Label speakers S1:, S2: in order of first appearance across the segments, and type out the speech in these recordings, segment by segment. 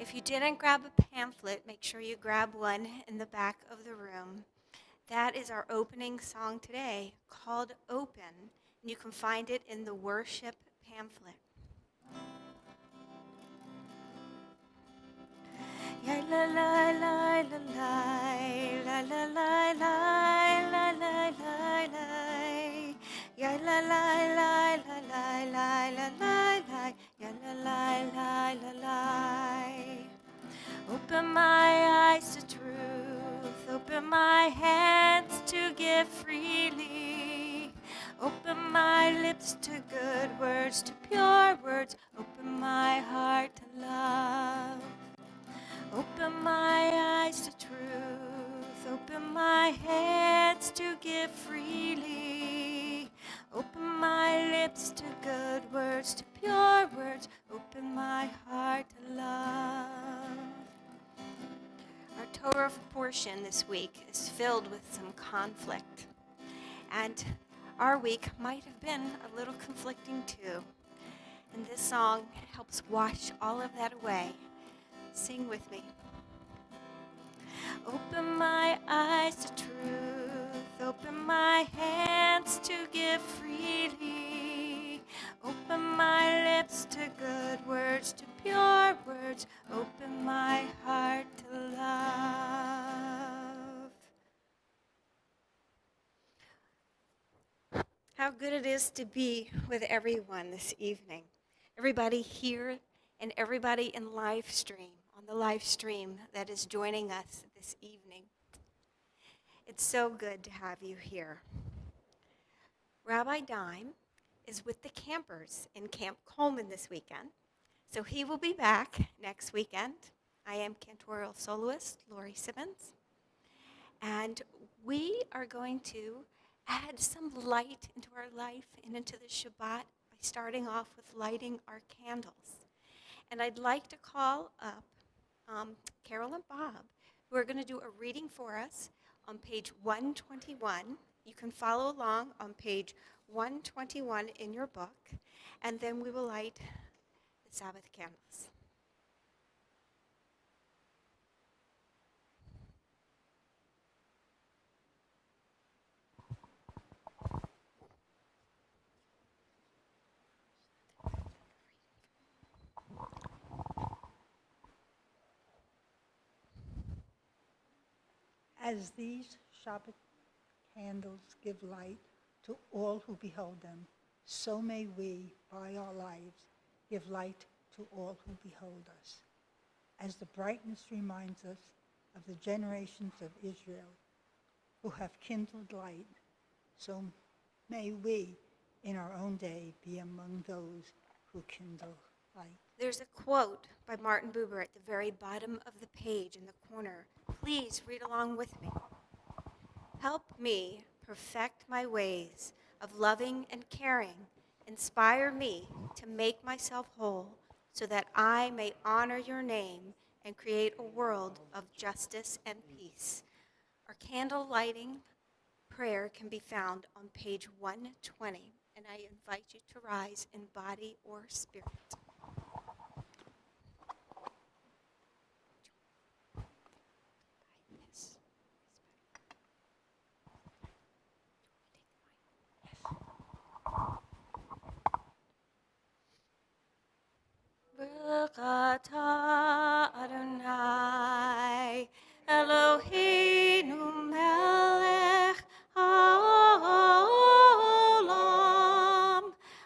S1: If you didn't grab a pamphlet, make sure you grab one in the back of the room. That is our opening song today, called Open, and you can find it in the worship pamphlet. La la la la la la la la la la la la. Ya la la la la la la la la. Ya la la la la la. Open my eyes to truth, open my hands to give freely. Open my lips to good words, to pure words. Open my heart to love. Open my eyes to truth, open my hands to give freely. Open my lips to good words, to pure words. Open my heart to love. Our Torah portion this week is filled with some conflict. And our week might have been a little conflicting too. And this song helps wash all of that away. Sing with me. Open my eyes to truth, open my hands to give freely. Open my lips to good words, to pure words. Open my heart to love. How good it is to be with everyone this evening. Everybody here and everybody in live stream, on the live stream that is joining us this evening. It's so good to have you here. Rabbi Dime is with the campers in Camp Coleman this weekend, so he will be back next weekend. I am cantorial soloist Lori Simmons, and we are going to add some light into our life and into the Shabbat by starting off with lighting our candles. And I'd like to call up Carol and Bob, who are going to do a reading for us on page 121. You can follow along on page 121 in your book, and then we will light the Sabbath candles.
S2: As these Shabbat candles give light to all who behold them, so may we, by our lives, give light to all who behold us. As the brightness reminds us of the generations of Israel who have kindled light, so may we, in our own day, be among those who kindle light.
S1: There's a quote by Martin Buber at the very bottom of the page in the corner. Please read along with me. Help me perfect my ways of loving and caring. Inspire me to make myself whole so that I may honor your name and create a world of justice and peace. Our candle lighting prayer can be found on page 120, and I invite you to rise in body or spirit. Baruch atah Adonai Eloheinu melech haolam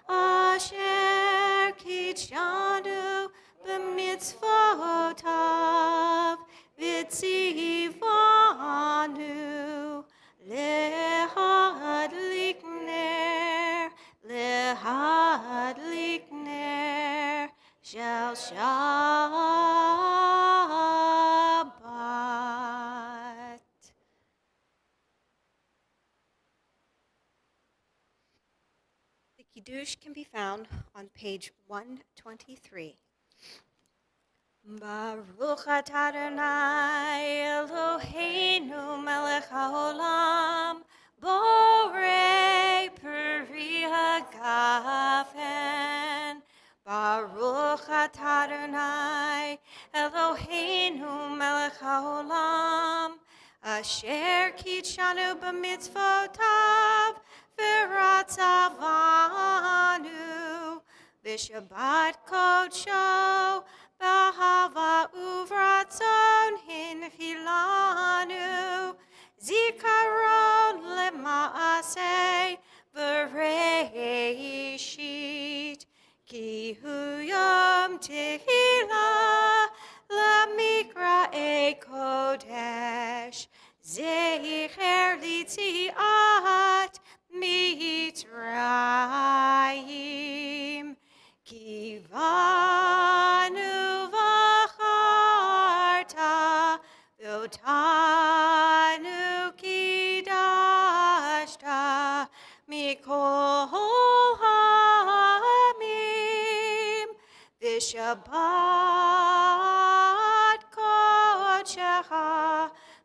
S1: asher kitshanu b'mitzvotav v'tzivanu lehadlik ner shel Shabbat. The Kiddush can be found on page 123. Baruch atah Adonai Eloheinu melech haolam borei peri hagafen. Baruch atah Adonai Eloheinu Asher kitshanu b'mitzvotav v'ratzavanu v'shabbat kodsho b'ahava uvratzon hinchilanu zikaron lema'aseh v'reishit ki hu yom tehillah למקראי קודש, זכר ליציאת מצרים. כי בנו בחרת, ואותנו קידשת, מכל העמים, ושבת קודשך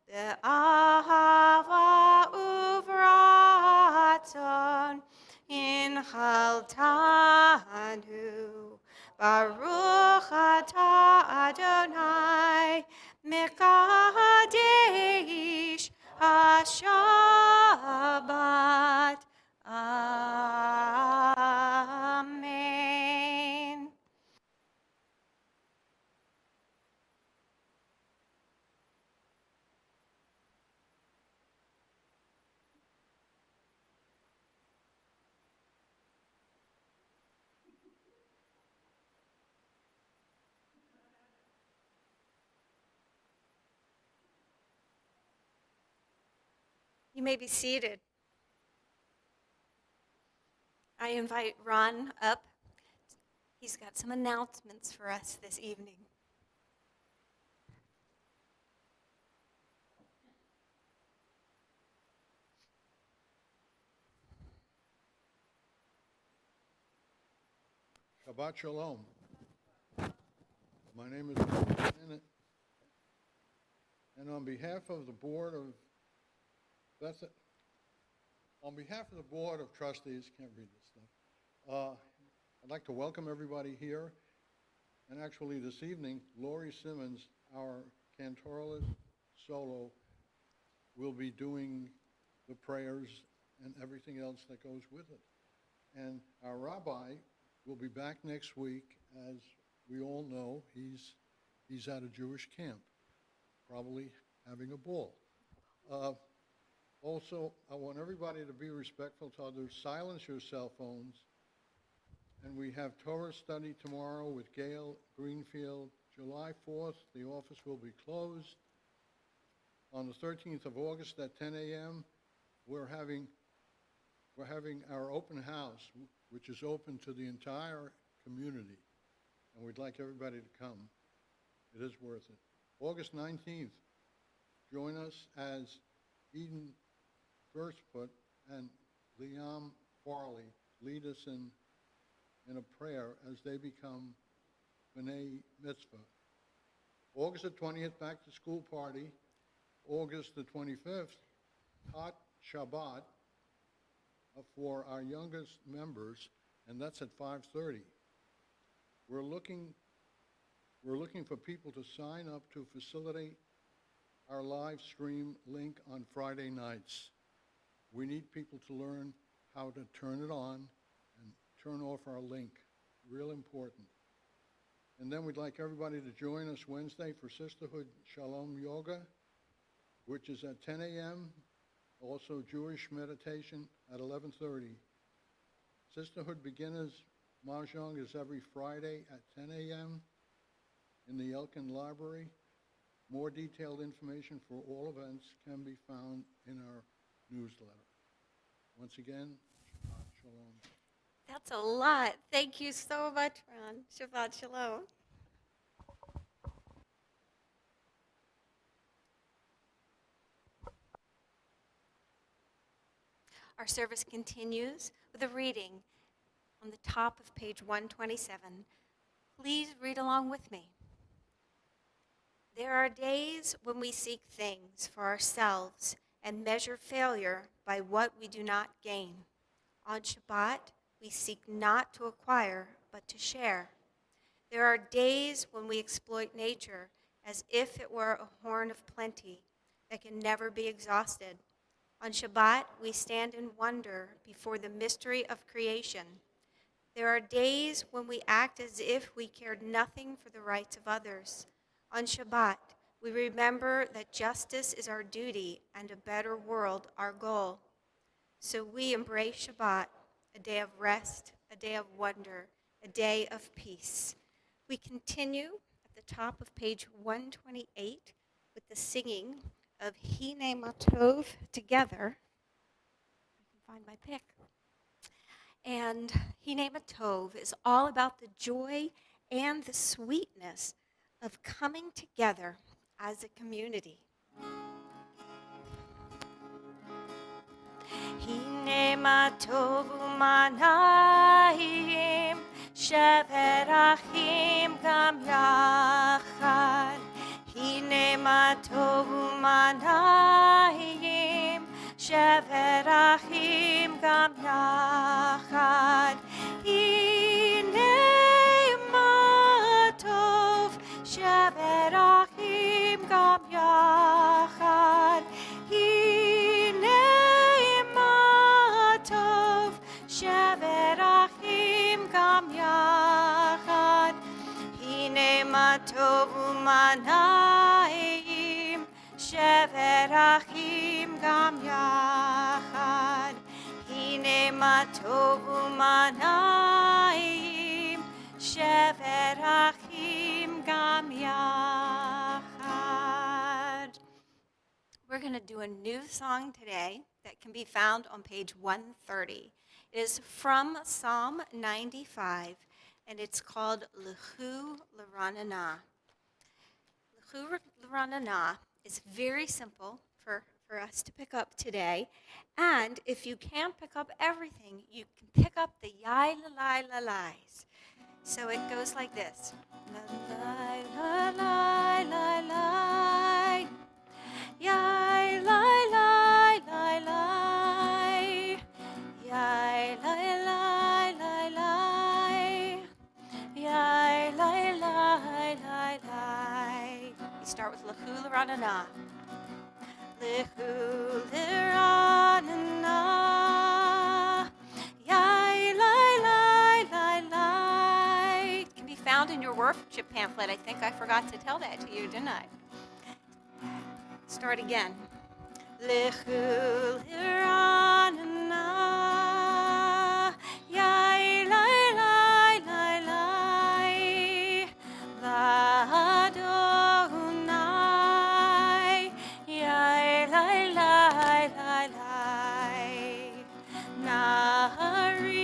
S1: באהבה וברצון הנחלתנו. ברוך אתה אדוני מקדש השבת. Amen. You may be seated. I invite Ron up. He's got some announcements for us this evening.
S3: Shabbat Shalom. My name is Ron, and on behalf of the Board of Trustees, can't read this stuff, I'd like to welcome everybody here. And actually this evening, Lori Simmons, our cantorist solo, will be doing the prayers and everything else that goes with it. And our rabbi will be back next week. As we all know, he's at a Jewish camp, probably having a ball. Also, I want everybody to be respectful to others. Silence your cell phones. And we have Torah study tomorrow with Gail Greenfield. July 4th, the office will be closed. On the 13th of August at 10 a.m., we're having our open house, which is open to the entire community. And we'd like everybody to come. It is worth it. August 19th, join us as Eden Firstfoot and Liam Farley lead us in a prayer as they become B'nai Mitzvah. August the 20th, back to school party. August the 25th, hot Shabbat for our youngest members, and that's at 5:30. We're looking for people to sign up to facilitate our live stream link on Friday nights. We need people to learn how to turn it on and turn off our link. Real important. And then we'd like everybody to join us Wednesday for Sisterhood Shalom Yoga, which is at 10 a.m. Also Jewish meditation at 11:30. Sisterhood Beginners Mahjong is every Friday at 10 a.m. in the Elkin Library. More detailed information for all events can be found in our newsletter. Once again, Shabbat Shalom.
S1: That's a lot. Thank you so much, Ron. Shabbat Shalom. Our service continues with a reading on the top of page 127. Please read along with me. There are days when we seek things for ourselves and measure failure by what we do not gain. On Shabbat, we seek not to acquire, but to share. There are days when we exploit nature as if it were a horn of plenty that can never be exhausted. On Shabbat, we stand in wonder before the mystery of creation. There are days when we act as if we cared nothing for the rights of others. On Shabbat, we remember that justice is our duty and a better world our goal. So we embrace Shabbat, a day of rest, a day of wonder, a day of peace. We continue at the top of page 128 with the singing of Hine Matov together. I can find my pick. And Hine Matov is all about the joy and the sweetness of coming together as a community. Hine Matov u'manayim shevet achim gam yachad. Hine Matov u'manayim shevet achim gam yachad. Hine Matov shevet achim gam yachad. Hine Matov shevet achim gam yachad. Hine Matov u'manayim shevet achim gam yachad. Hine Matov u'manayim shevet achim gam yachad. We're going to do a new song today that can be found on page 130. It is from Psalm 95, and it's called Lechu L'Ranana. Lechu L'Ranana is very simple for us to pick up today, and if you can't pick up everything, you can pick up the Yai Lalai Lalais. So it goes like this. Lalai Lalai Lalai. Yai lai lai lai lai. Yai lai lai lai lai. Yai lai lai lai lai. We start with Lechu L'Ranana. Lechu L'Ranana. Yai lai lai lai lai. It can be found in your worship pamphlet. I think I forgot to tell that to you, didn't I? Start again. Lechu L'Ranana. Yai lai lai lai lai. L'Adonai. Yai lai lai lai lai. Nahariya.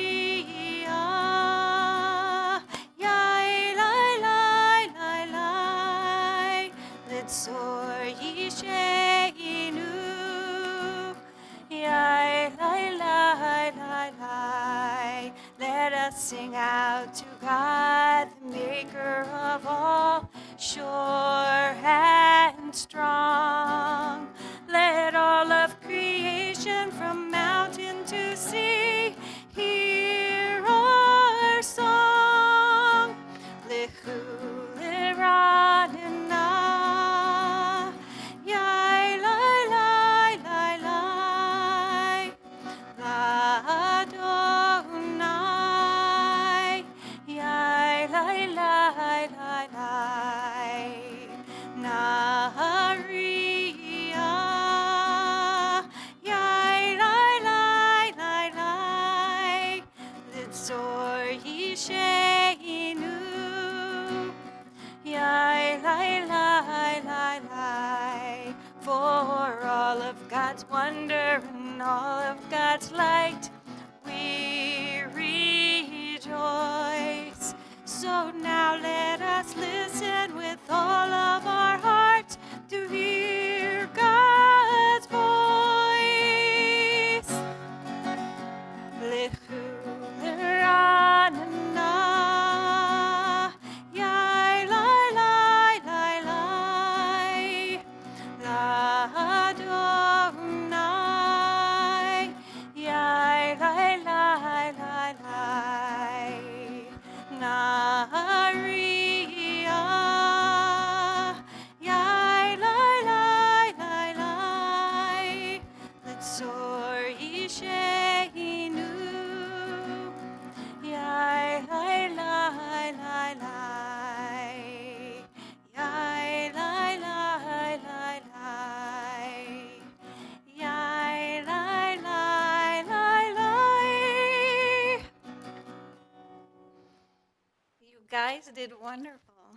S1: Yai lai lai lai lai. Litzor Yisheinu. Yai lai lai lai lai. Let us sing out to God, the maker of all, sure and strong. Let all of creation from mountain to sea hear our song. Lechu L'Ranana. Yai lai lai lai lai. L'Adonai. Yai lai lai lai lai. Nahariya. Yai lai lai lai lai. Litzor Yisheinu. Yai lai lai lai lai. For all of God's wonder and all of God's light, we rejoice. So now let us listen with all of our hearts to hear God's voice. Lechu L'Ranana. Yai lai lai lai lai. L'Adonai. Yai lai lai lai lai. Nahariya. Wonderful.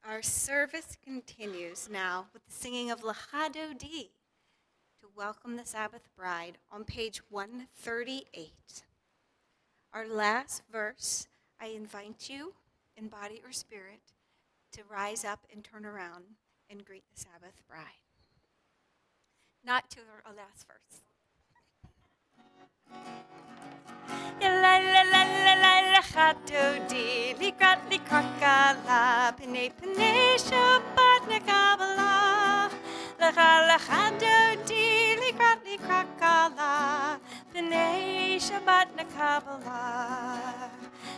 S1: Our service continues now with the singing of Lecha Dodi to welcome the Sabbath bride on page 138. Our last verse, I invite you in body or spirit to rise up and turn around and greet the Sabbath bride. Not to our last verse. Lecha Dodi, likrat kala, p'nei Shabbat nekabala. Lecha Dodi, likrat kala, p'nei Shabbat nekabala.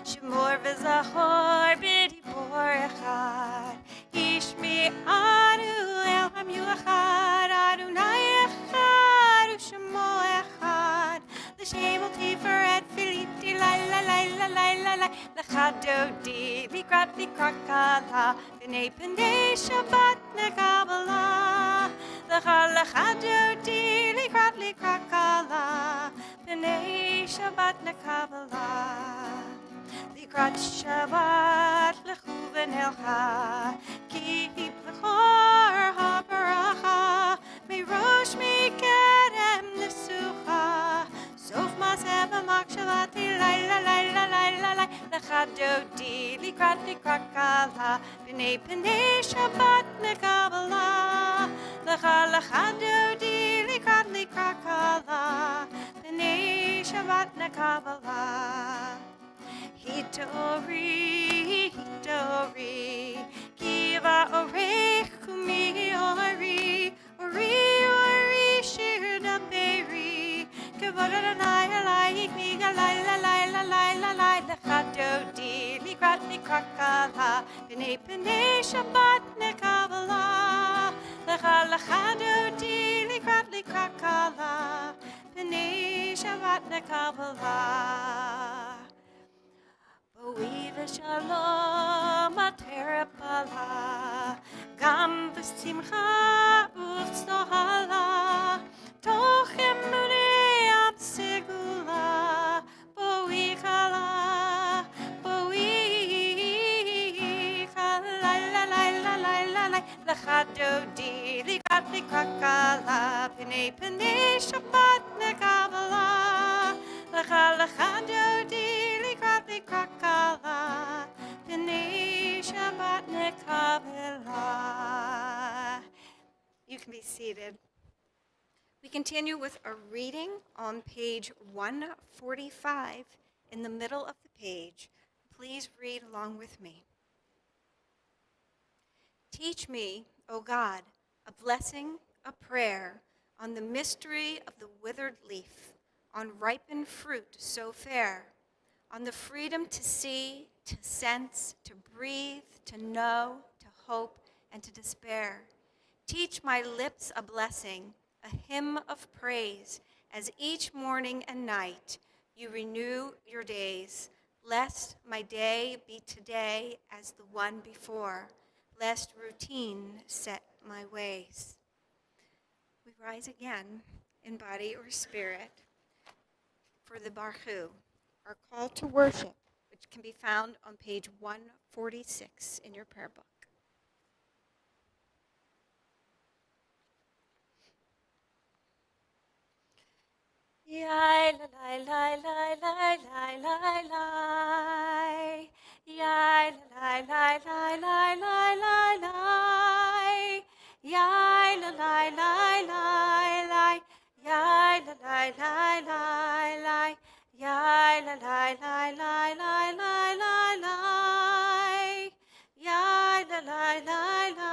S1: Shemor v'zachor b'dibor echad, ishmi anu el hamyu echad, Adonai echad, u'shemo echad. L'shem ol tiferet filiti, la, Lecha Dodi, likrat kala, p'nei Shabbat nekabala. Lecha Dodi, likrat kala, p'nei Shabbat nekabala. Likrat Shabbat lechu v'nelcha, ki b'chor ha'baracha, mirosh mikedem nesucha, sof maseh b'makshevati, la, Lecha Dodi, likrat kala, p'nei Shabbat nekabala. Lecha Dodi, likrat kala, p'nei Shabbat nekabala. Hitori, kiva orech kumi ori, shir da beri, kavod Adonai alayik miga la, Lecha Dodi, likrat kala, p'nei Shabbat nekabala. Lecha Dodi, likrat kala, p'nei Shabbat nekabala. Boi v'shalom aterapala, gam v'simcha uv'sohala, toch emunei absegula, boi chala, la, Lecha Dodi, likrat kala, p'nei Shabbat nekabala. Lecha Dodi, likrat kala, p'nei Shabbat nekabala. You can be seated. We continue with a reading on page 145 in the middle of the page. Please read along with me. Teach me, O God, a blessing, a prayer, on the mystery of the withered leaf, on ripened fruit so fair, on the freedom to see, to sense, to breathe, to know, to hope, and to despair. Teach my lips a blessing, a hymn of praise, as each morning and night you renew your days, lest my day be today as the one before, lest routine set my ways. We rise again in body or spirit for the Barchu, our call to worship, which can be found on page 146 in your prayer book. Yai la la la la la la la, yai la la la la la la la, yai la la la la la, yai la la la la la, yai la la la la la la la la, yai la la la la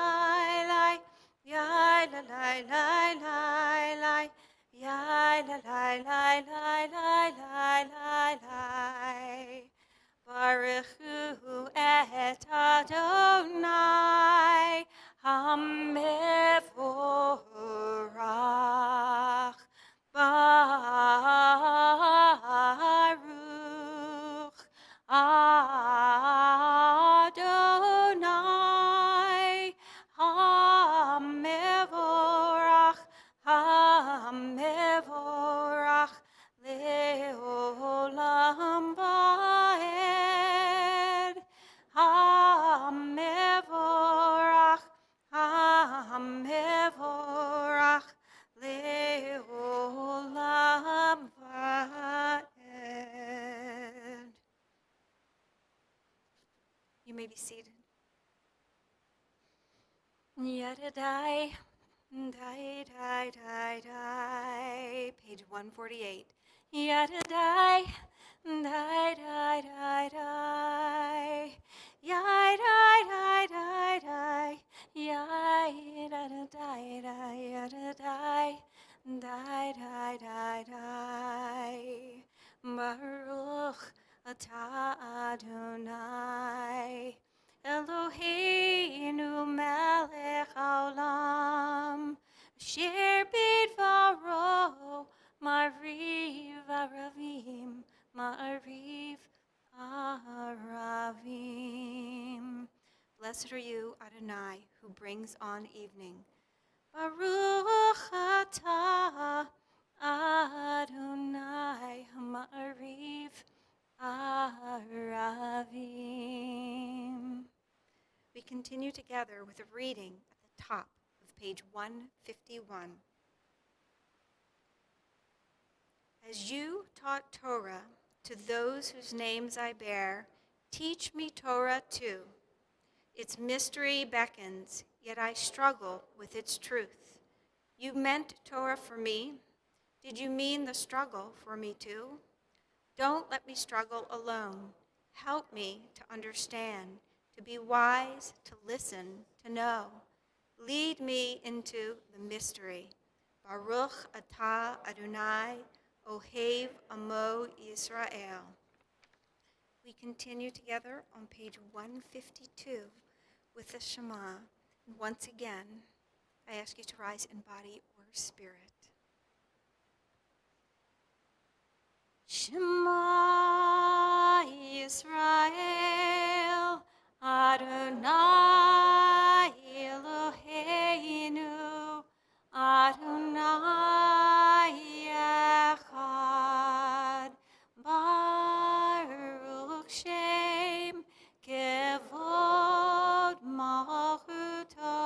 S1: la, yai la la la la la. Yai la la la la la la la la. Baruch hu et Adonai hamevorach. Baruch Yadadai, die, die, die, die. Page 148. Yadadai, die, die, die, die. Yai, die, die, die, die. Yai, da, da, die, die, yada, die. Die, die, die, die. Baruch atah Adonai. Eloheinu melech haolam, asher bidvaro ma'ariv aravim, ma'ariv aravim. Blessed are you, Adonai, who brings on evening. Baruch atah Adonai, ma'ariv aravim. We continue together with a reading at the top of page 151. As you taught Torah to those whose names I bear, teach me Torah too. Its mystery beckons, yet I struggle with its truth. You meant Torah for me. Did you mean the struggle for me too? Don't let me struggle alone. Help me to understand, to be wise, to listen, to know. Lead me into the mystery. Baruch atah Adonai, Ohev Amo Yisrael. We continue together on page 152 with the Shema. And once again, I ask you to rise in body or spirit. Shema Yisrael, Adonai Eloheinu, Adonai Echad, Baruch Shem Kevod Malchuto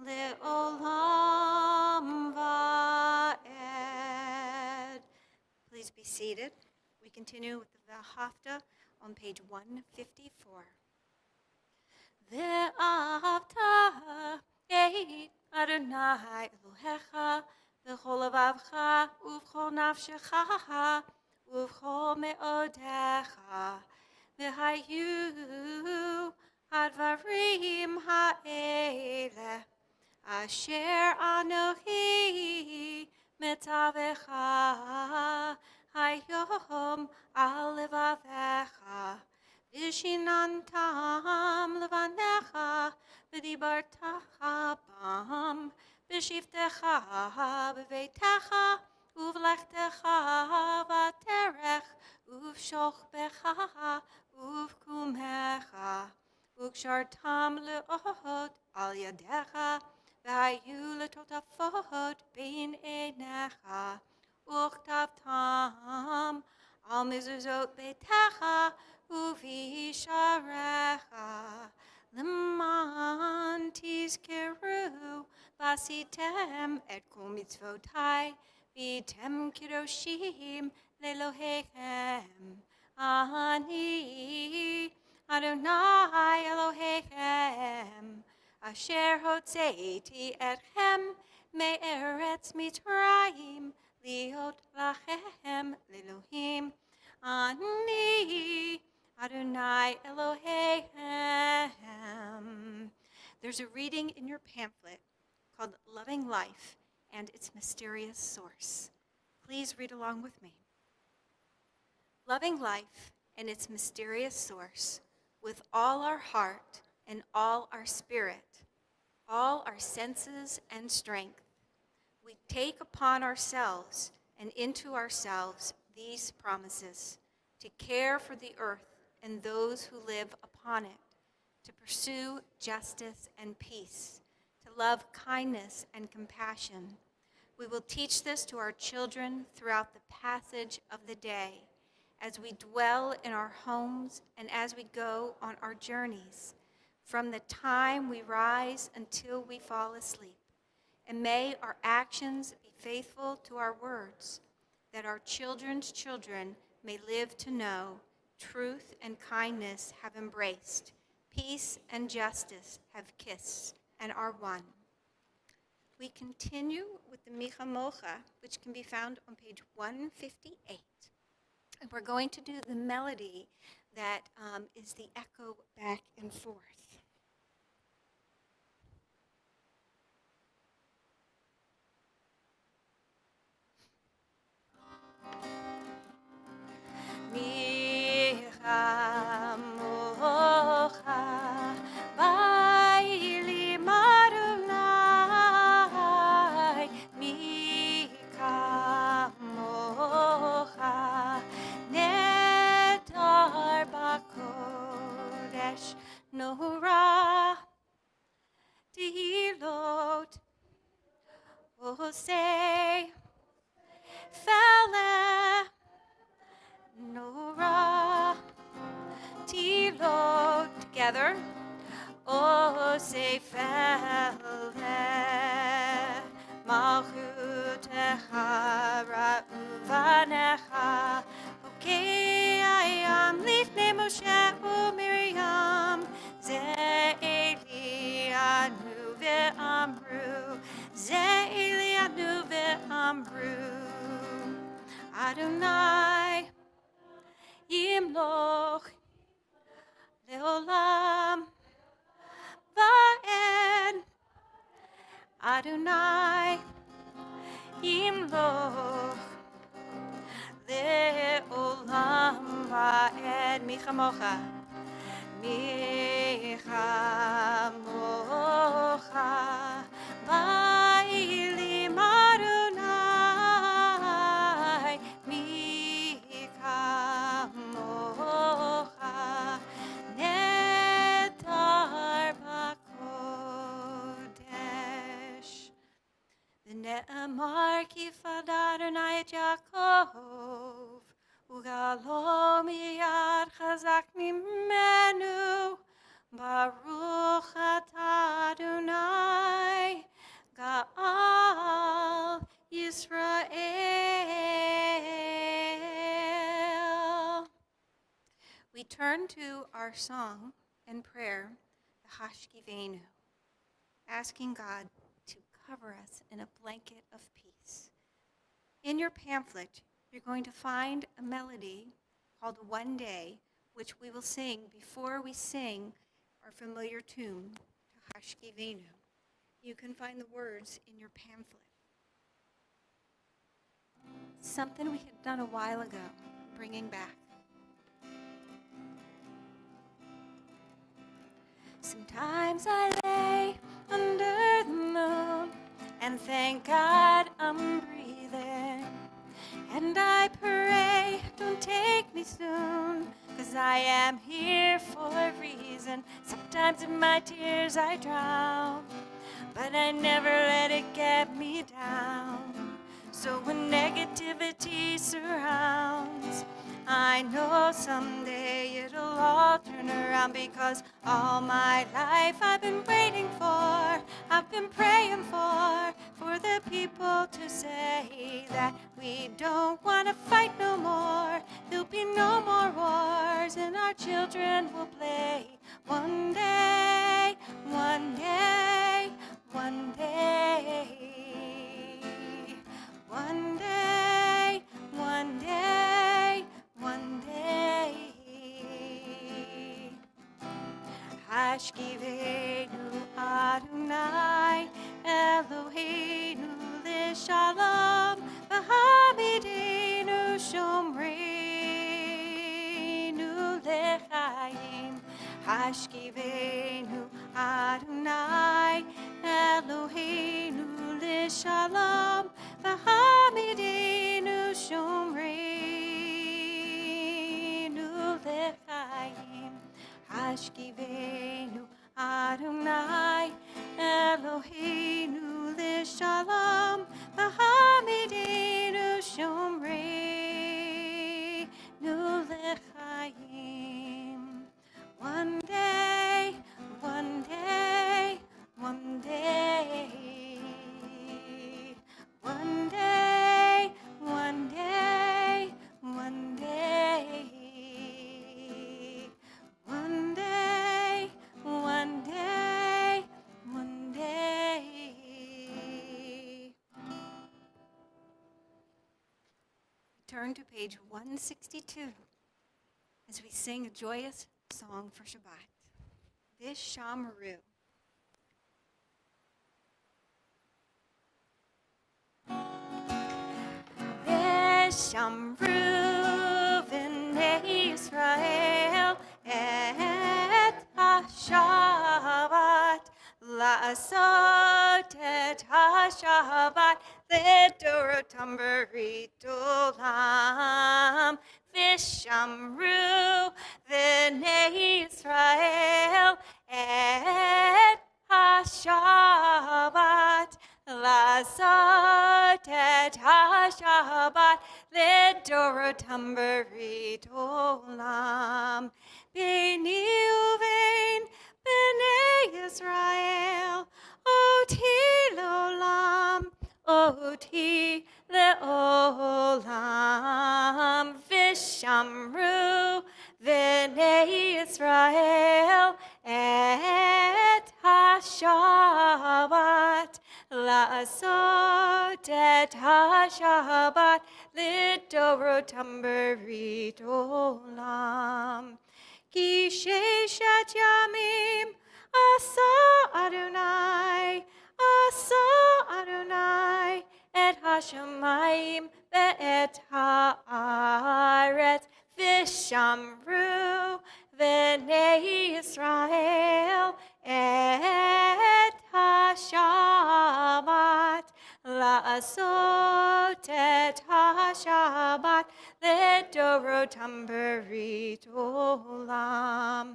S1: Le'olam Va'ed. Please be seated. We continue with the V'ahavta on page 154. Ve'ahavta et Adonai Elohecha v'chol levavcha uv'chol nafshecha uv'chol me'odecha v'hayu hadvarim ha'ele asher anochi metzavecha hayom al levavecha v'shinantam levanecha v'dibartacha bam v'shivtecha b'veitecha uv'lechtecha v'aterech uv'shochbecha uv'kumecha וקשרתם לאות על ידיך, והיו לטוטפות בין עיניך, וכתבתם על מזוזות ביתך ובשעריך, למען תזכרו ועשיתם את כל מצוותי, והייתם קדושים לאלוהיכם. אני Adonai Elohechem, asher hotzeiti etchem me'eretz Mitzrayim, liot lachem lelohim. Ani Adonai Elohechem. There's a reading in your pamphlet called Loving Life and Its Mysterious Source. Please read along with me. Loving life and its mysterious source, with all our heart and all our spirit, all our senses and strength, we take upon ourselves and into ourselves these promises: to care for the earth and those who live upon it, to pursue justice and peace, to love kindness and compassion. We will teach this to our children throughout the passage of the day, as we dwell in our homes and as we go on our journeys, from the time we rise until we fall asleep. And may our actions be faithful to our words, that our children's children may live to know truth and kindness have embraced, peace and justice have kissed, and are one. We continue with the Micha Mocha, which can be found on page 158. And we're going to do the melody that is the echo back and forth. Micha Mocha, Baili Madonai, Micha Mocha, Netar Bakodesh, Nora, Tehilot, Osei, Fele, Nora, Tilo, together. Oh, say Fele, Malchutecha, Ra'uvanecha. Okay, I am Lifnei Moshe u'Miriam, Ze Elianu ve'amru, Ze Elianu ve'amru. Adonai Yimloch Leolam Va'ed. Adonai Yimloch Leolam Va'ed. Micha Mocha, Micha Mocha, Ba'ilim Adonai, Micha Mocha, Netar Bakodesh. V'ne'emar ki fad Adonai et Yaakov, ugalo miyad chazak mimenu, Baruch atah Adonai, Ga'al Yisrael. We turn to our song and prayer, the Hashkivenu, asking God to cover us in a blanket of peace. In your pamphlet, you're going to find a melody called One Day, which we will sing before we sing our familiar tune, Hashkivenu. You can find the words in your pamphlet. Something we had done a while ago, bringing back. Sometimes I lay under the moon and thank God I'm breathing. And I pray, don't take me soon, 'cause I am here for a reason. Sometimes in my tears I drown, but I never let it get me down. So when negativity surrounds, I know someday it'll all turn around, because all my life I've been waiting for, I've been praying for the people to say that we don't want to fight no more. There'll be no more wars and our children will play. One day, one day, one day, one day, one day, one day. Hashkivenu Adonai Eloheinu L'Shalom V'hamidenu Shomreinu L'chaim. Hashkivenu Adonai Eloheinu L'Shalom V'hamidenu Shomreinu L'chaim. Hashkivenu Adonai Eloheinu L'Shalom V'hamidenu Shomreinu L'chaim. One day, one day, turn to page 162 as we sing a joyous song for Shabbat. Vishamru. Vishamru v'nei Yisrael et ha-Shabbat la'asot et ha-Shabbat l'dorotam berit olam. Vishamru v'nei Yisrael et ha-Shabbat la'asot et ha-Shabbat l'dorotam berit olam. B'nei uvein b'nei Yisrael oti l'olam, oti le'olam. Vishamru v'nei Yisrael et ha-Shabbat la'asot et ha-Shabbat l'dorotam berit olam. Ki sheishet yamim asa Adonai et ha-shamayim ve'et ha'aretz. Vishamru v'nei Yisrael et ha-Shabbat la'asot et ha-Shabbat l'dorotam berit olam.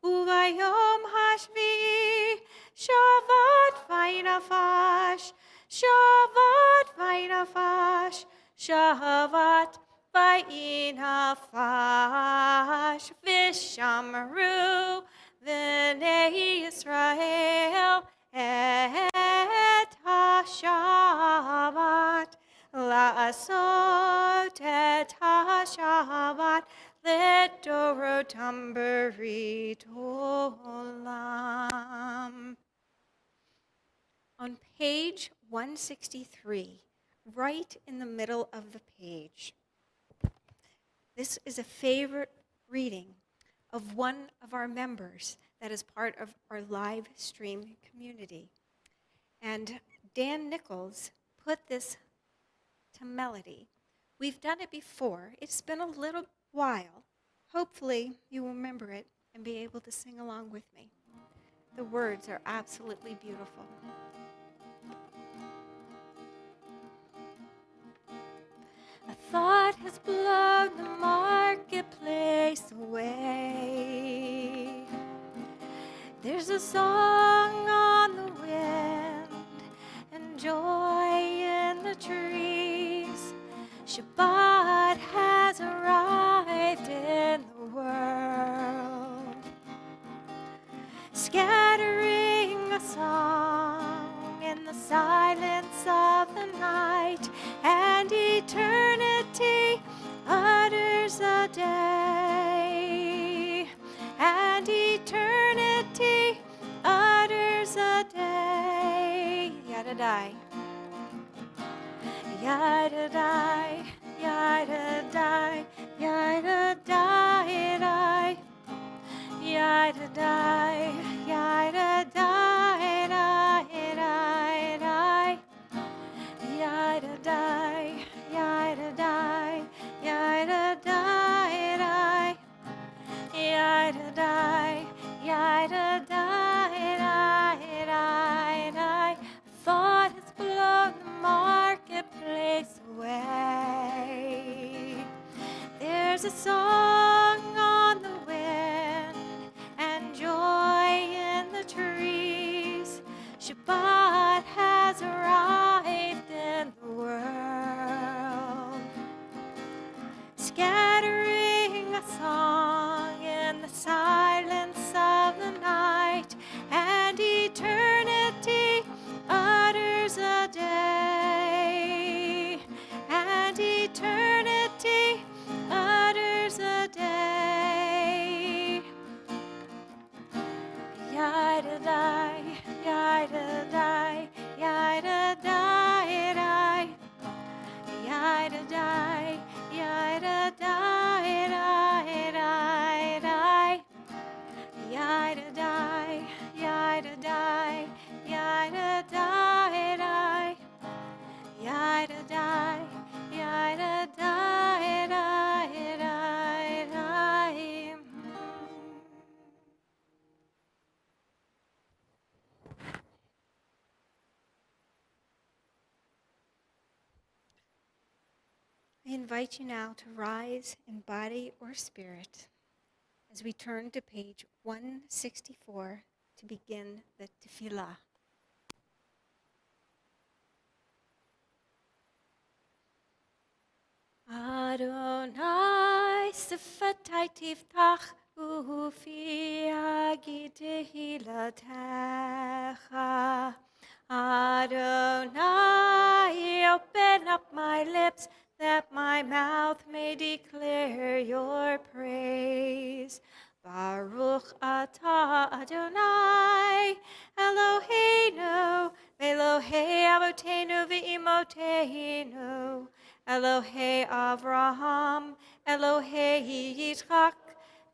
S1: Uvayom hashvi'i Shabbat vaynafash, Shabbat vaynafash, Shabbat vaynafash. Vishamru v'nei Yisrael et ha-Shabbat la'asot et ha-Shabbat l'dorotam berit olam. On page 163, right in the middle of the page, this is a favorite reading of one of our members that is part of our live stream community. And Dan Nichols put this to melody. We've done it before. It's been a little while. Hopefully you remember it and be able to sing along with me. The words are absolutely beautiful. A thought has blown the marketplace away. There's a song on the wind and joy in the trees. Shabbat has arrived in the world, scattering a song in the silence of the night, and eternity utters a day, and eternity utters a day. Yadadai. Yadadai, yadadai, yadadai, yadadai, yadadai, yadadai, yadadai, yadadai, yadadai, yadadai. Thought has blown the marketplace away. There's a song on the wind and joy in the trees. Shabbat has arrived in the world, scattering a song in the silence of the night, and eternity utters a day, and eternity utters a I invite you now to rise in body or spirit as we turn to page 164 to begin the tefillah. Adonai sifatai tiftach ufi agi tehilatecha. Adonai, open up my lips that my mouth may declare your praise. Baruch atah Adonai, Eloheinu, Elohei Avotenu v'Imotenu, Elohei Avraham, Elohei Yitzchak,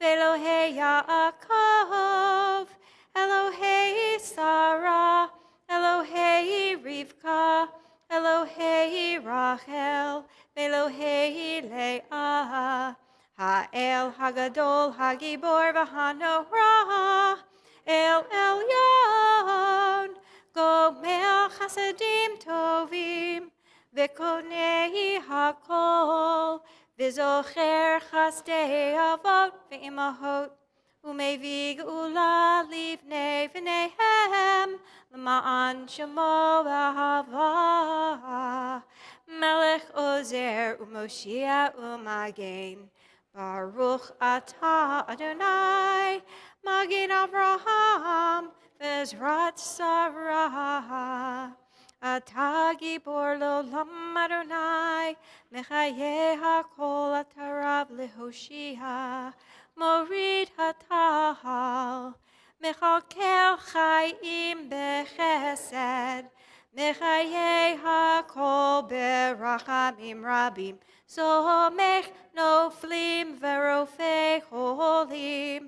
S1: Elohei Yaakov, Elohei Sarah, Elohei Rivka, Elohei Rachel, Elohei Leah, Ha'el Hagadol Hagibor v'Hanorah, El Elyon, Gomel Chasadim Tovim, V'konei Hakol, V'zocher Chasdei Avot v'Imahot, U'mevig Ula Livnei V'nehem, L'ma'an Shemo V'ahava, Melech Ozer U'Moshia U'Magen, Baruch Atah Adonai, Magen Avraham, V'ezrat Sarah. Atah Gibor L'olam Adonai, Mechayeh HaKol Atarav Lehoshia, Morid HaTahal, Mechakel Chaim Bechesed, Mechayeh HaKol Berachamim Rabim, Somech Noflim Verofei Cholim,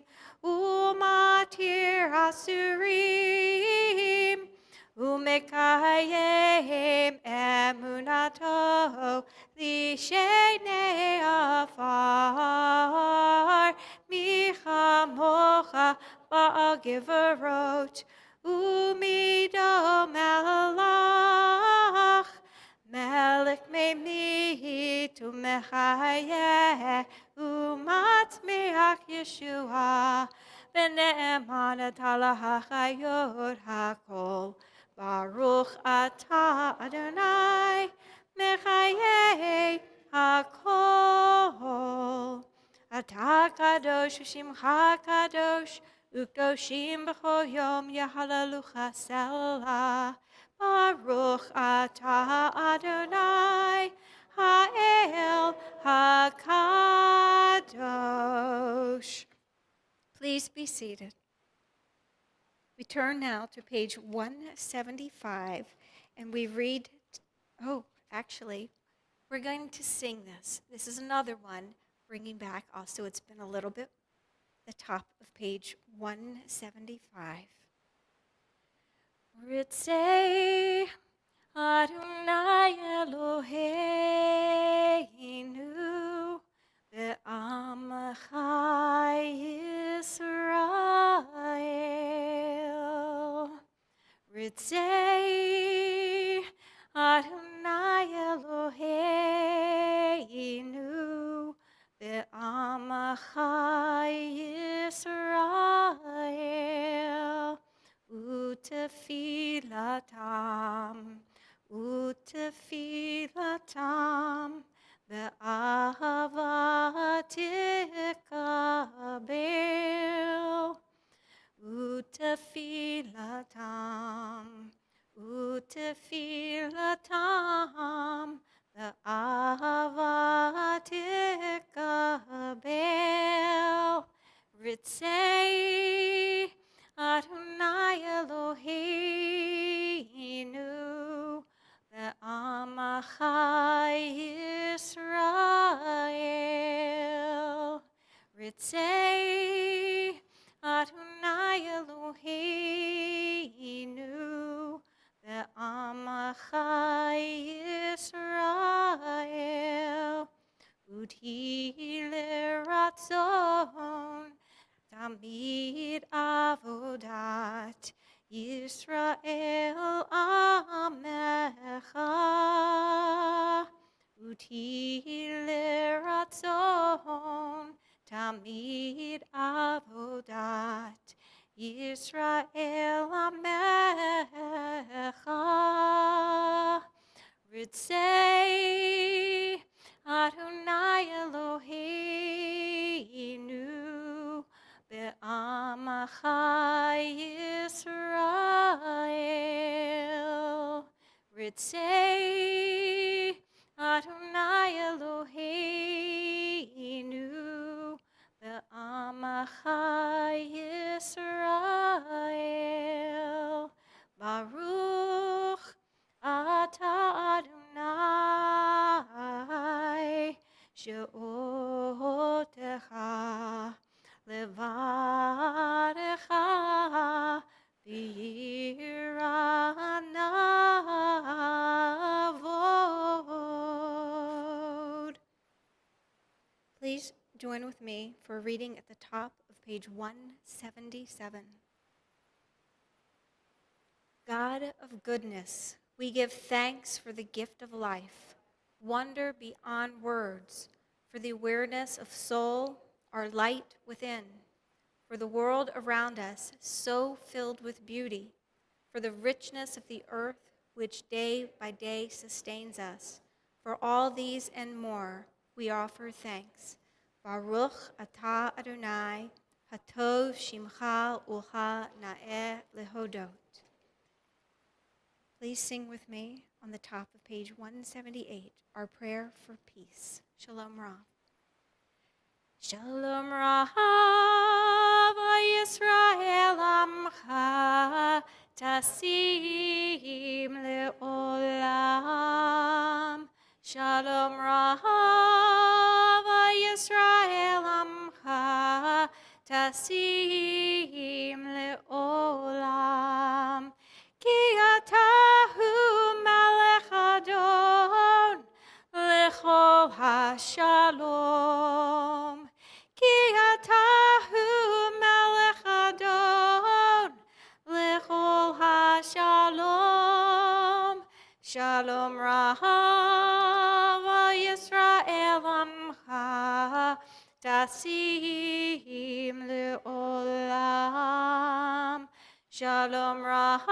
S1: Umatir Asurim, Umekayem emunato lishenei afar michamocha ba'agiverot umido melach melech memit umechayeh umatmeach Yeshua v'ne'eman atalahachayot hakol Baruch atah Adonai, Mechayeh HaKol. Atah kadosh u'shimcha kadosh, u'kdoshim b'chol yom yahalalucha selah. Baruch atah Adonai, Ha'el HaKadosh. Please be seated. We turn now to page 175, and we read, we're going to sing this. This is another one, bringing back also, it's been a little bit, the top of page 175. Ritzei Adonai Eloheinu ve'amcha Yisrael. Ritzei Adonai Eloheinu ve'amcha Yisrael. Utefilatam ve'ahava tikabel. Utefilatam ve'ahava tikabel. Ritzei Adonai Eloheinu ve'amcha Yisrael. Ritzei Adonai Eloheinu ve'amcha Yisrael. Udhi l'ratzon Tamid avodat Yisrael amecha Uti Yisrael Amecha. Ritzei Adonai Eloheinu be'amacha Yisrael. Ritzei Adonai Eloheinu be'amacha Yisrael. Baruch Ata Adonai she'otecha levadecha v'yiranavod. Please join with me for a reading at the top of page 177. God of goodness, we give thanks for the gift of life, wonder beyond words, for the awareness of soul, our light within, for the world around us so filled with beauty, for the richness of the earth which day by day sustains us. For all these and more, we offer thanks. Baruch atah Adonai, hatov shimcha ucha na'eh lehodot. Please sing with me on the top of page 178, our prayer for peace. Shalom Rav. Shalom Rav Yisrael Amcha Tasim Le'olam. Shalom Rav Yisrael Amcha Tasim Le'olam. Ki atahu melech adon lechol hashalom. Ki atahu melech adon lechol hashalom. Shalom Rav Yisrael Amcha Tasim Le'olam. Shalom Rav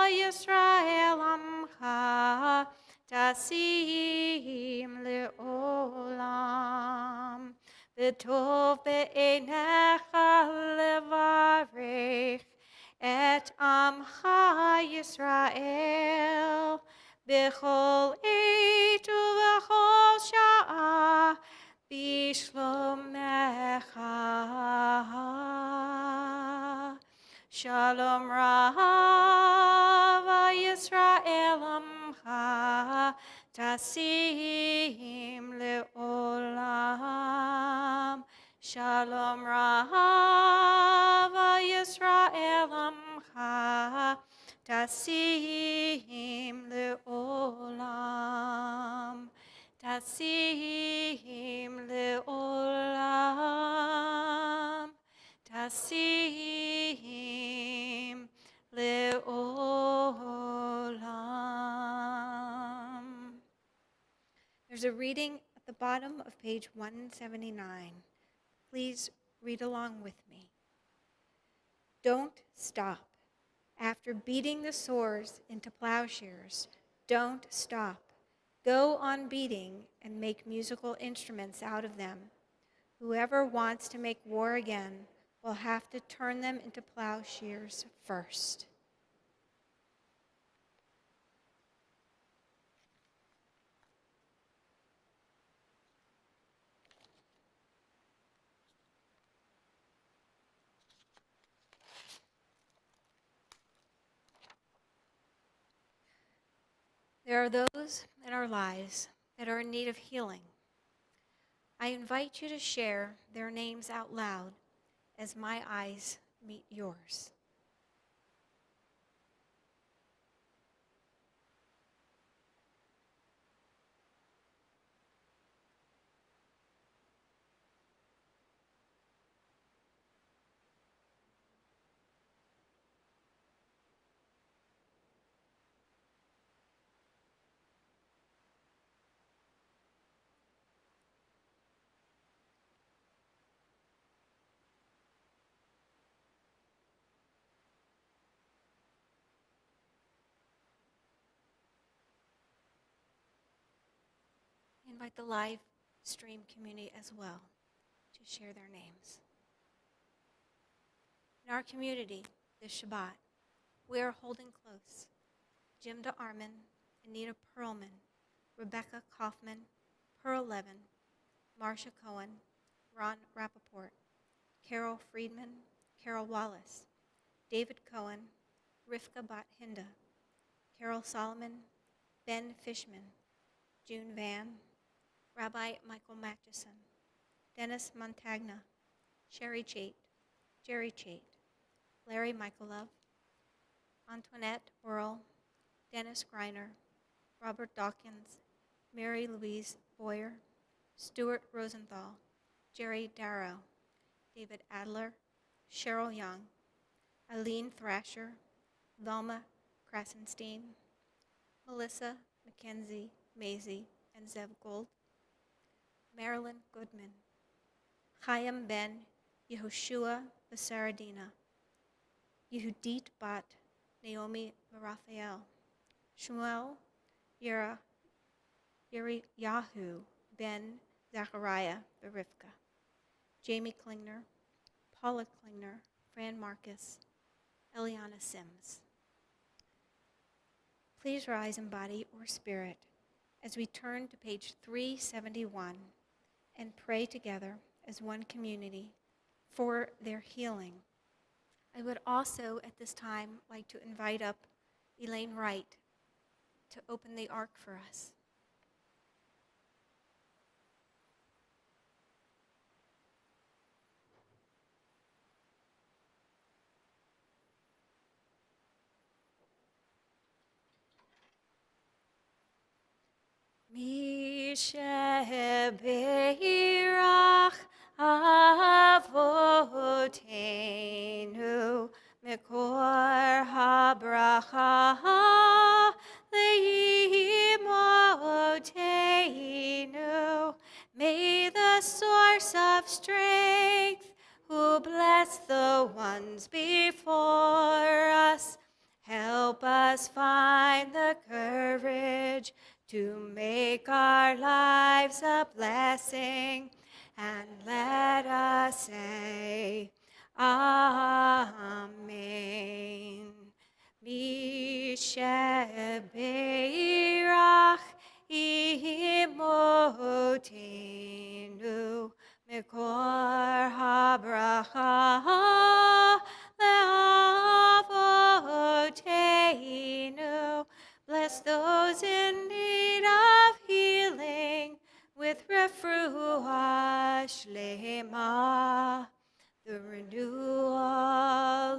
S1: Yisrael Amcha Tasim Le'olam. V'tov be'einecha levarech et Amcha Yisrael b'chol eit u'v'chol sha'ah b'shlomecha. Shalom Rav Yisrael Amcha Tasim Le'olam. Shalom Rav Yisrael Amcha Tasim Le'olam. Tasim Le'olam. Tasim Le'olam. There's a reading at the bottom of page 179. Please read along with me. Don't stop. After beating the swords into plowshares, don't stop. Go on beating and make musical instruments out of them. Whoever wants to make war again will have to turn them into plowshares first. There are those in our lives that are in need of healing. I invite you to share their names out loud as my eyes meet yours. invite the live stream community as well to share their names. In our community, this Shabbat, we are holding close Jim Armin, Anita Perlman, Rebecca Kaufman, Pearl Levin, Marcia Cohen, Ron Rappaport, Carol Friedman, Carol Wallace, David Cohen, Rivka Bat-Hinda, Carol Solomon, Ben Fishman, June Van, Rabbi Michael Matchison, Dennis Montagna, Sherry Chait, Jerry Chait, Larry Michaelov, Antoinette Burrell, Dennis Greiner, Robert Dawkins, Mary Louise Boyer, Stuart Rosenthal, Jerry Darrow, David Adler, Cheryl Young, Eileen Thrasher, Velma Krasenstein, Melissa Mackenzie Maisie and Zev Gold, Marilyn Goodman, Chaim Ben Yehoshua Besaradina, Yehudit Bat Naomi Raphael, Shmuel Yeriyahu Ben Zachariah Berivka, Jamie Klingner, Paula Klingner, Fran Marcus, Eliana Sims. Please rise in body or spirit as we turn to page 371 and pray together as one community for their healing. I would also at this time like to invite up Elaine Wright to open the ark for us. Mishebeirach Avoteinu Mekor HaBracha Leimoteinu. May the source of strength, who bless the ones before us, help us find the courage to make our lives a blessing, and let us say, Amen. Mishebeirach Imotenu Mekor HaBracha Leavoteinu. Bless those in need of healing with refuah shlema, the renewal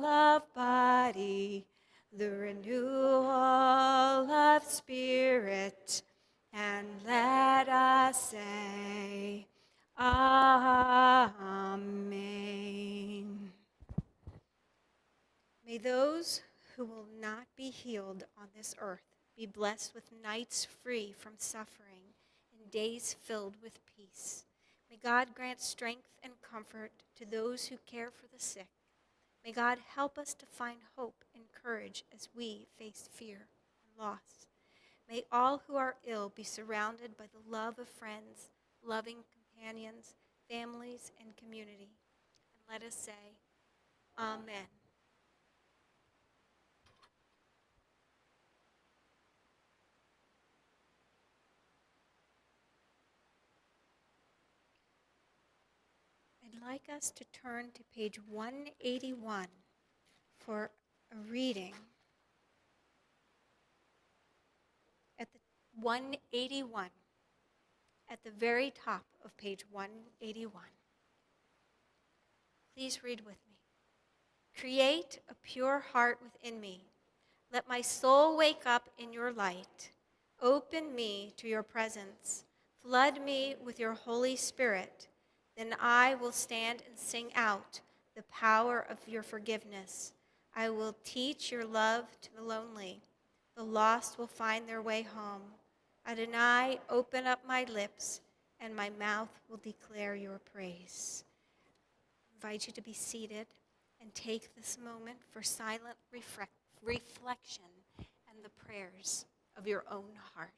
S1: of body, the renewal of spirit, and let us say, Amen. May those who will not be healed on this earth be blessed with nights free from suffering and days filled with peace. May God grant strength and comfort to those who care for the sick. May God help us to find hope and courage as we face fear and loss. May all who are ill be surrounded by the love of friends, loving companions, families, and community. And let us say, Amen. I'd like us to turn to page 181 for a reading. At the 181, at the very top of page 181. Please read with me. Create a pure heart within me. Let my soul wake up in your light. Open me to your presence. Flood me with your Holy Spirit. Then I will stand and sing out the power of your forgiveness. I will teach your love to the lonely. The lost will find their way home. Adonai, open up my lips, and my mouth will declare your praise. I invite you to be seated and take this moment for silent reflection and the prayers of your own heart.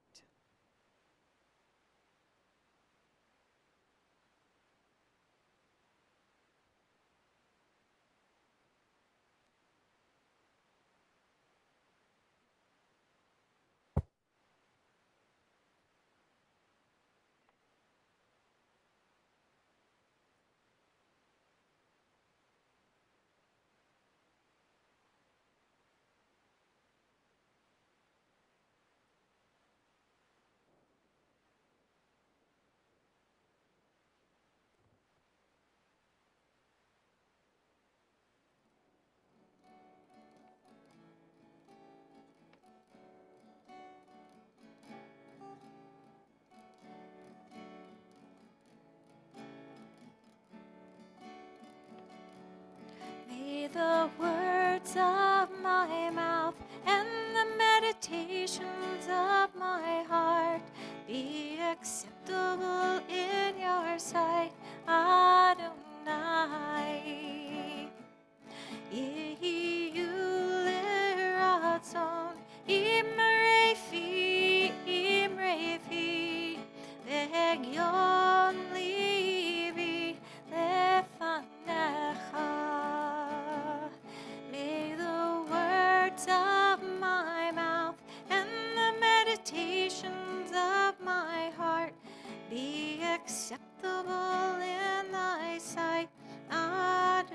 S1: meditations of my heart be acceptable in your sight, Adonai. Yehi ratzon imrefi vehegyon libi lefanecha. May the words of my mouth and the meditations of my heart be acceptable in thy sight, Adonai.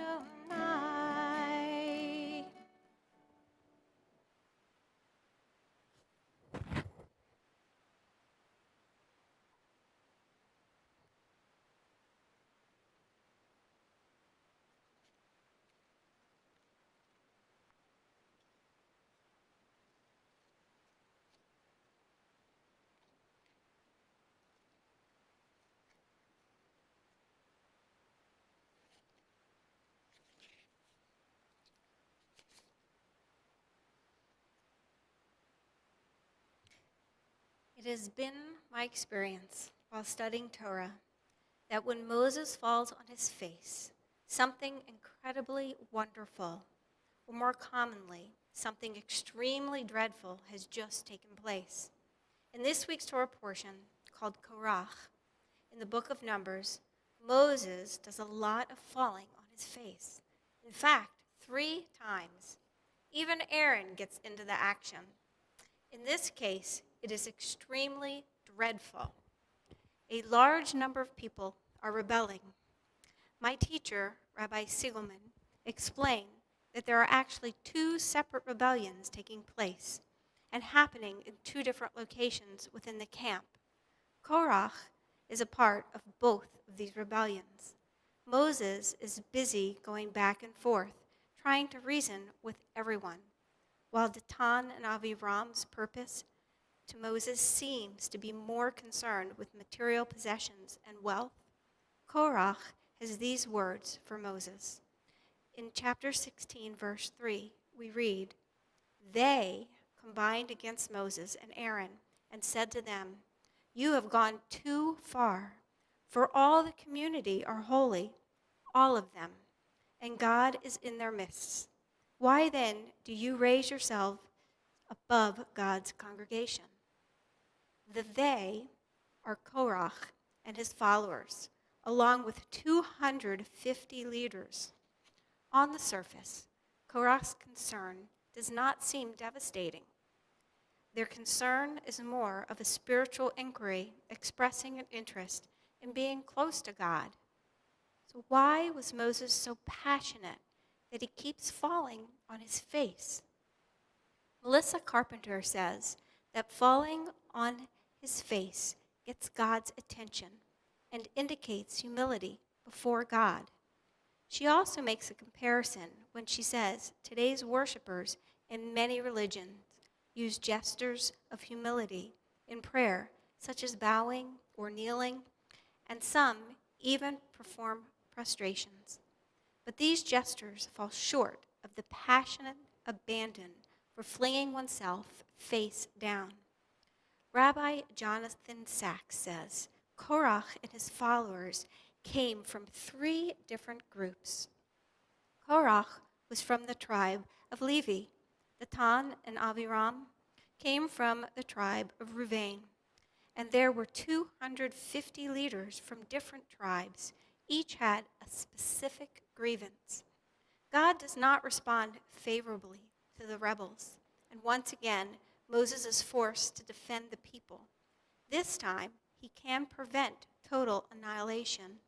S1: It has been my experience while studying Torah that when Moses falls on his face, something incredibly wonderful, or more commonly, something extremely dreadful has just taken place. In this week's Torah portion, called Korach, in the book of Numbers, Moses does a lot of falling on his face. In fact, 3 times. Even Aaron gets into the action. In this case, it is extremely dreadful. A large number of people are rebelling. My teacher, Rabbi Siegelman, explained that there are actually 2 separate rebellions taking place and happening in 2 different locations within the camp. Korach is a part of both of these rebellions. Moses is busy going back and forth, trying to reason with everyone, while Datan and Aviram's purpose to Moses seems to be more concerned with material possessions and wealth. Korach has these words for Moses. In chapter 16, verse 3, we read, "They combined against Moses and Aaron and said to them, 'You have gone too far, for all the community are holy, all of them, and God is in their midst. Why then do you raise yourself above God's congregation?'" The they are Korach and his followers, along with 250 leaders. On the surface, Korach's concern does not seem devastating. Their concern is more of a spiritual inquiry, expressing an interest in being close to God. So why was Moses so passionate that he keeps falling on his face? Melissa Carpenter says that falling on his face gets God's attention and indicates humility before God. She also makes a comparison when she says today's worshipers in many religions use gestures of humility in prayer, such as bowing or kneeling, and some even perform prostrations. But these gestures fall short of the passionate abandon for flinging oneself face down. Rabbi Jonathan Sachs says, Korach and his followers came from 3 different groups. Korach was from the tribe of Levi. Datan and Aviram came from the tribe of Reuven. And there were 250 leaders from different tribes. Each had a specific grievance. God does not respond favorably to the rebels. And once again, Moses is forced to defend the people. This time, he can prevent total annihilation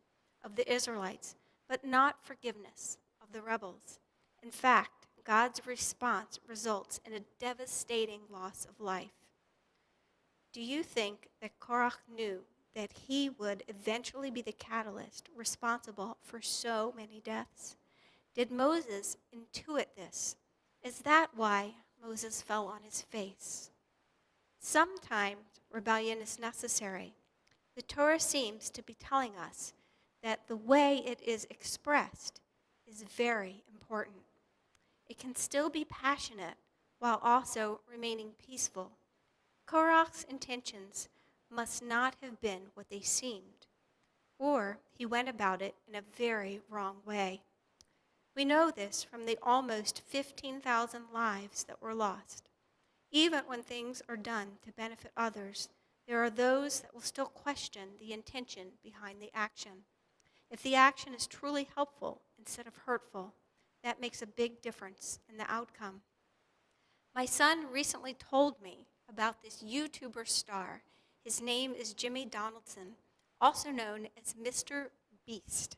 S1: of the Israelites, but not forgiveness of the rebels. In fact, God's response results in a devastating loss of life. Do you think that Korach knew that he would eventually be the catalyst responsible for so many deaths? Did Moses intuit this? Is that why Moses fell on his face? Sometimes rebellion is necessary. The Torah seems to be telling us that the way it is expressed is very important. It can still be passionate while also remaining peaceful. Korach's intentions must not have been what they seemed, or he went about it in a very wrong way. We know this from the almost 15,000 lives that were lost. Even when things are done to benefit others, there are those that will still question the intention behind the action. If the action is truly helpful instead of hurtful, that makes a big difference in the outcome. My son recently told me about this YouTuber star. His name is Jimmy Donaldson, also known as Mr. Beast.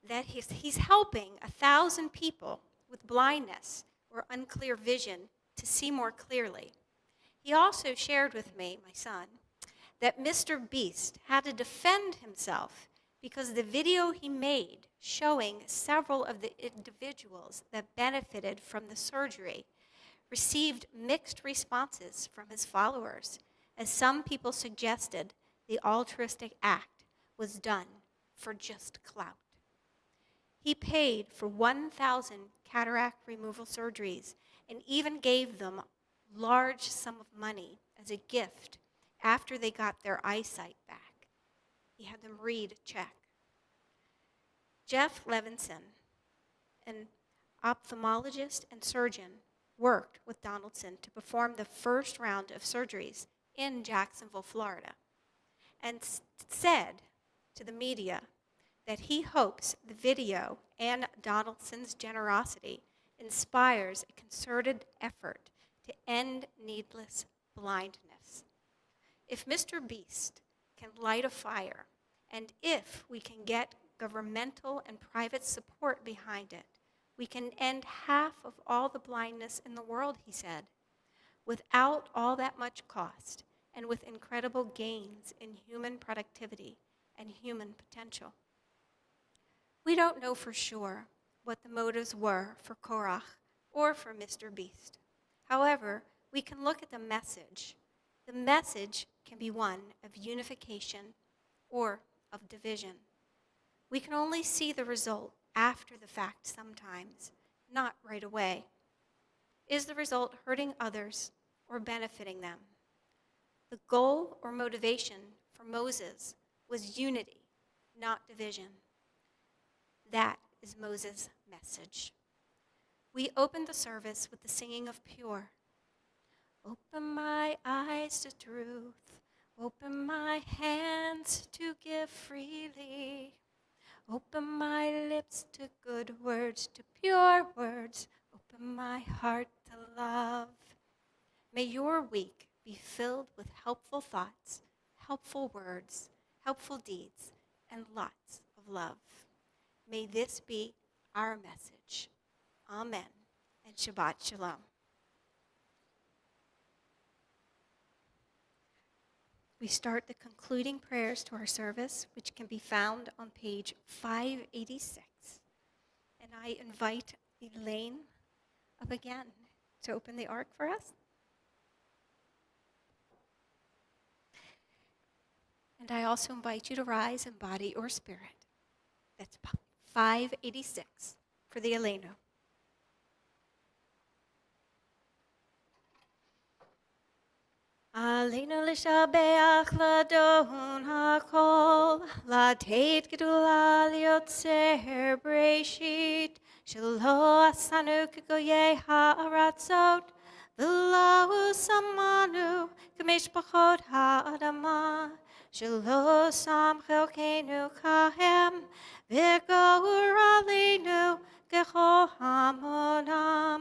S1: That he's helping 1,000 people with blindness or unclear vision to see more clearly. He also shared with me, my son, that Mr. Beast had to defend himself because the video he made showing several of the individuals that benefited from the surgery received mixed responses from his followers, as some people suggested the altruistic act was done for just clout. He paid for 1,000 cataract removal surgeries and even gave them large sum of money as a gift after they got their eyesight back. He had them read a check. Jeff Levinson, an ophthalmologist and surgeon, worked with Donaldson to perform the first round of surgeries in Jacksonville, Florida, and said to the media that he hopes the video and Donaldson's generosity inspires a concerted effort to end needless blindness. If Mr. Beast can light a fire, and if we can get governmental and private support behind it, we can end half of all the blindness in the world, he said, without all that much cost and with incredible gains in human productivity and human potential. We don't know for sure what the motives were for Korach or for Mr. Beast. However, we can look at the message. The message can be one of unification or of division. We can only see the result after the fact sometimes, not right away. Is the result hurting others or benefiting them? The goal or motivation for Moses was unity, not division. That is Moses' message. We opened the service with the singing of Pure. Open my eyes to truth, open my hands to give freely. Open my lips to good words, to pure words. Open my heart to love. May your week be filled with helpful thoughts, helpful words, helpful deeds, and lots of love. May this be our message. Amen. And Shabbat Shalom. We start the concluding prayers to our service, which can be found on page 586. And I invite Elaine up again to open the ark for us. And I also invite you to rise in body or spirit. That's 586 for the Eleno. Aleinu l'shabeach ladon hakol, lateit gedula liotzer breshit, shelo asanu k'goyei ha'aratzot, v'lo samanu k'mishpachot ha'adama, shelo sam chelkeinu kahem, v'gour aleinu k'cho hamonam,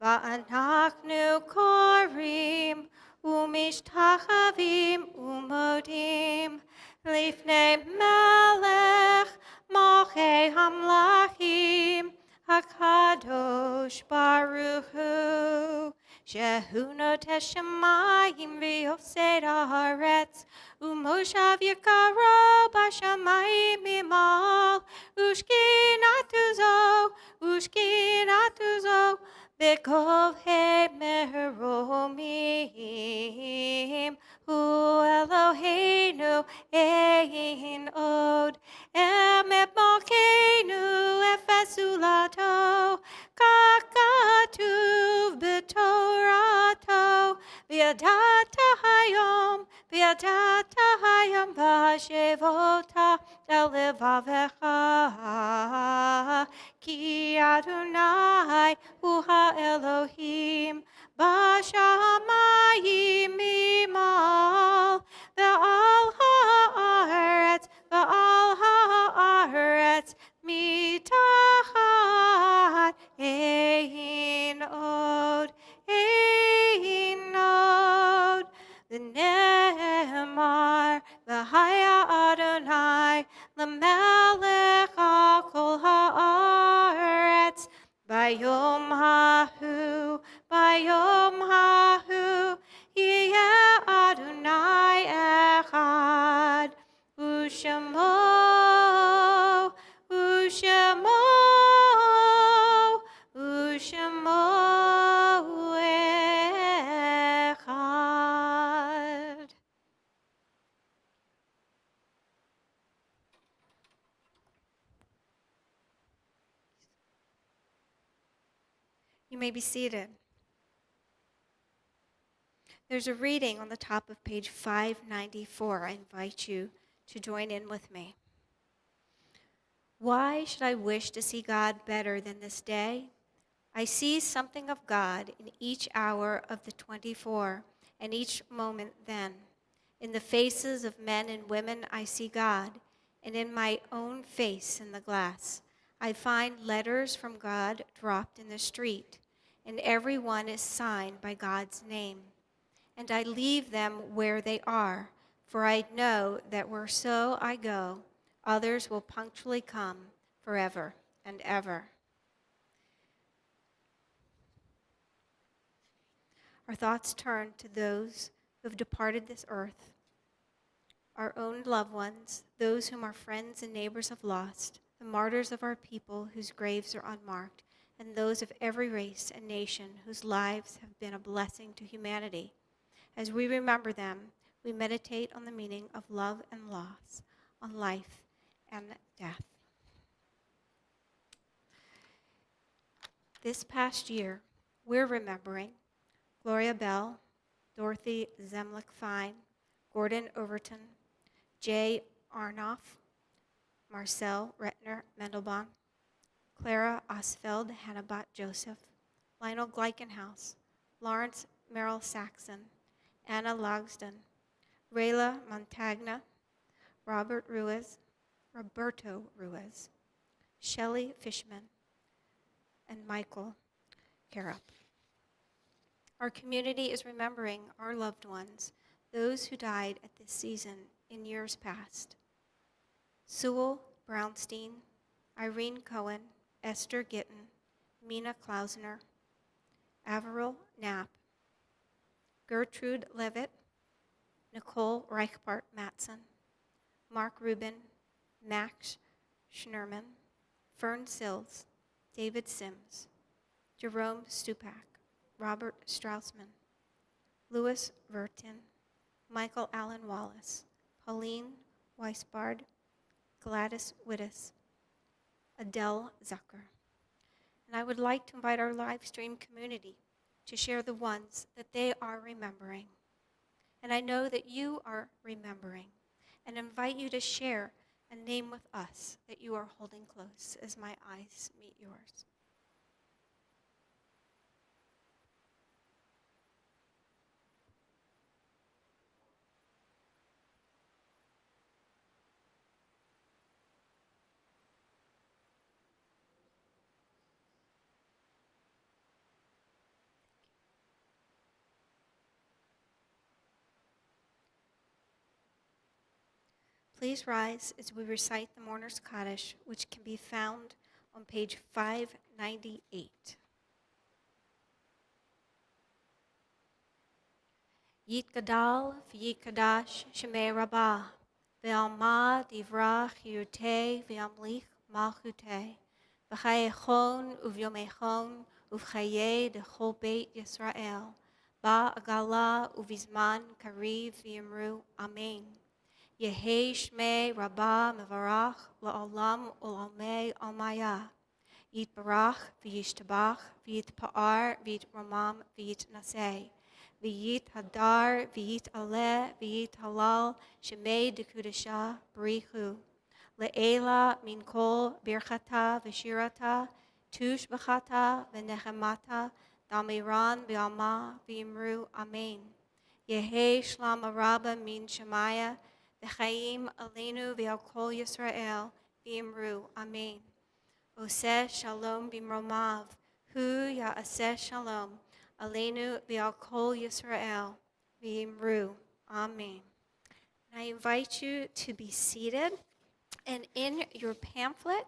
S1: va'anachnu korim, ומשתחווים ומודים לפני מלך מלכי המלכים הקדוש ברוך הוא שהוא נוטה שמיים ויוסד הארץ ומושב יקרו בשמיים ממעל ושכינתו זו בגובהי מרומי הוא אלוהינו אין עוד אמת מלכנו אפס זולתו כך כתוב בתורה V'yadata hayom v'hashevota el levavecha. Ki Adonai hu ha'Elohim b'shamayim mimal ve'al ha'aretz mitachat ein od v'ne'emar v'haya Adonai l'melech kol ha'aretz bayom hahu yeh Adonai echad u'shemo echad. You may be seated. There's a reading on the top of page 594. I invite you to join in with me. Why should I wish to see God better than this day? I see something of God in each hour of the 24 and each moment then. In the faces of men and women I see God, and in my own face in the glass. I find letters from God dropped in the street, and every one is signed by God's name. And I leave them where they are, for I know that where so I go, others will punctually come forever and ever. Our thoughts turn to those who have departed this earth, our own loved ones, those whom our friends and neighbors have lost, the martyrs of our people whose graves are unmarked, and those of every race and nation whose lives have been a blessing to humanity. As we remember them, we meditate on the meaning of love and loss, on life and death. This past year, we're remembering Gloria Bell, Dorothy Zemlich-Fine, Gordon Overton, Jay Arnoff, Marcel Retner Mendelbaum, Clara Osfeld Hannibal Joseph, Lionel Gleichenhaus, Lawrence Merrill Saxon, Anna Logsdon, Rayla Montagna, Roberto Ruiz, Shelley Fishman, and Michael Carup. Our community is remembering our loved ones, those who died at this season in years past. Sewell Brownstein, Irene Cohen, Esther Gittin, Mina Klausner, Averill Knapp, Gertrude Levitt, Nicole Reichbart Matson, Mark Rubin, Max Schnerman, Fern Sills, David Sims, Jerome Stupak, Robert Straussman, Louis Vertin, Michael Allen Wallace, Pauline Weisbard, Gladys Wittes, Adele Zucker. And I would like to invite our live stream community to share the ones that they are remembering. And I know that you are remembering, and invite you to share a name with us that you are holding close as my eyes meet yours. Please rise as we recite the Mourner's Kaddish, which can be found on page 598. Yitgadal v'yitgadash shemei Rabbah, ve'alma divrach yirteh ve'amlich malchuteh, v'chayechon uvyomechon uv'chayeh dechol beit Yisrael, ba'agala uvizman kariv v'yimru amen. Yehei shmei Rabbah mevarach la'olam u'lamei almaya. Yitbarach v'yishtabach v'yitpa'ar v'yitramam v'yitnaseh. v'yit hadar, v'yit aleh, v'yit halal, shemei dekudasha, b'richu. Le'ela min kol birchata v'shirata, tush b'chata v'nechemata, damiran b'alma v'imru amen. Yehi shlam araba min shemaya, v'chaim aleinu v'al kol Yisrael, v'imru amen. Oseh shalom b'mromav, hu ya'aseh shalom, aleinu v'al kol Yisrael, v'imru amen. And I invite you to be seated. And in your pamphlet,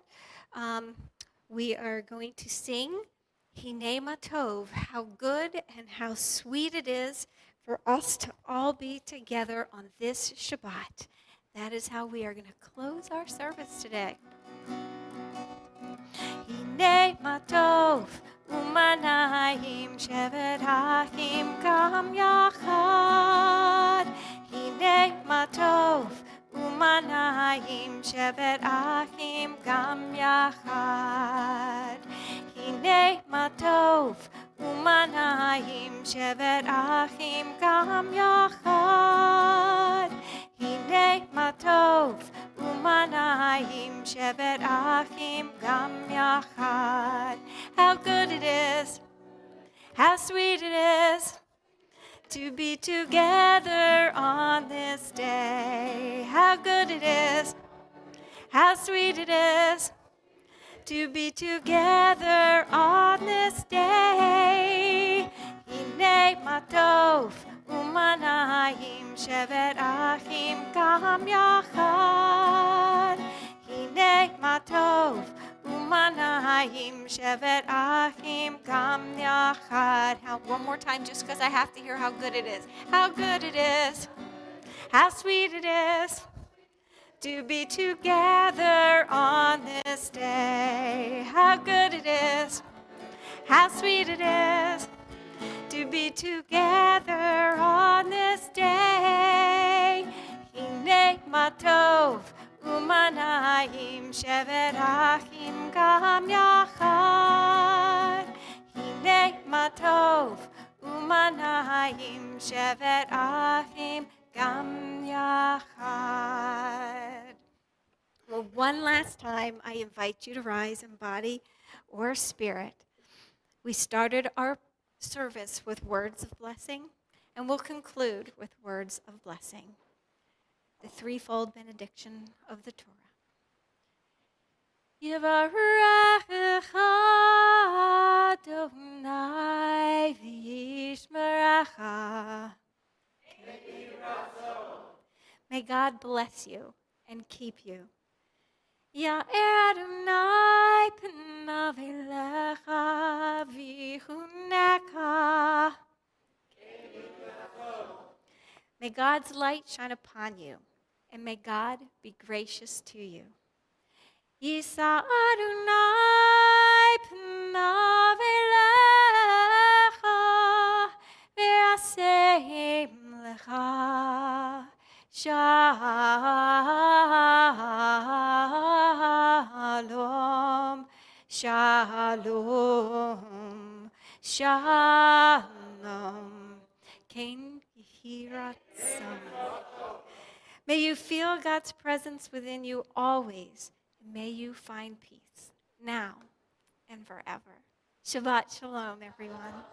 S1: we are going to sing Hinei Matov, how good and how sweet it is for us to all be together on this Shabbat. That is how we are going to close our service today. Hinei Matov, umanayim shevet hachim gam yachad. Hinei Matov, umanayim shevet achim gam yachad. Hinei matov umanayim shevet achim gam yachad. Hinei matov umanayim shevet achim gam yachad. How good it is, how sweet it is to be together on this day. How good it is, how sweet it is to be together on this day. Hinei matov umanayim shevet achim gam yachad. Hinei matov umanayim shevet achim gam yachad. One more time, just because I have to hear how good it is. How good it is, how sweet it is to be together on this day. How good it is, how sweet it is to be together on this day. Hinei matov umanayim shevet achim gam yachad. Hinei matov umanayim shevet achim gam yachad. Well, one last time, I invite you to rise in body or spirit. We started our service with words of blessing, and we'll conclude with words of blessing. The threefold benediction of the Torah. Yivarechecha Adonai v'yishmerecha. May God bless you and keep you. Ya'er Adonai panav elecha v'yihuneka. May God's light shine upon you, and may God be gracious to you. Yisa Adonai panav elecha v'yaseim lecha shalom, shalom, shalom. Ken Yihiratzon. May you feel God's presence within you always. May you find peace now and forever. Shabbat shalom, everyone.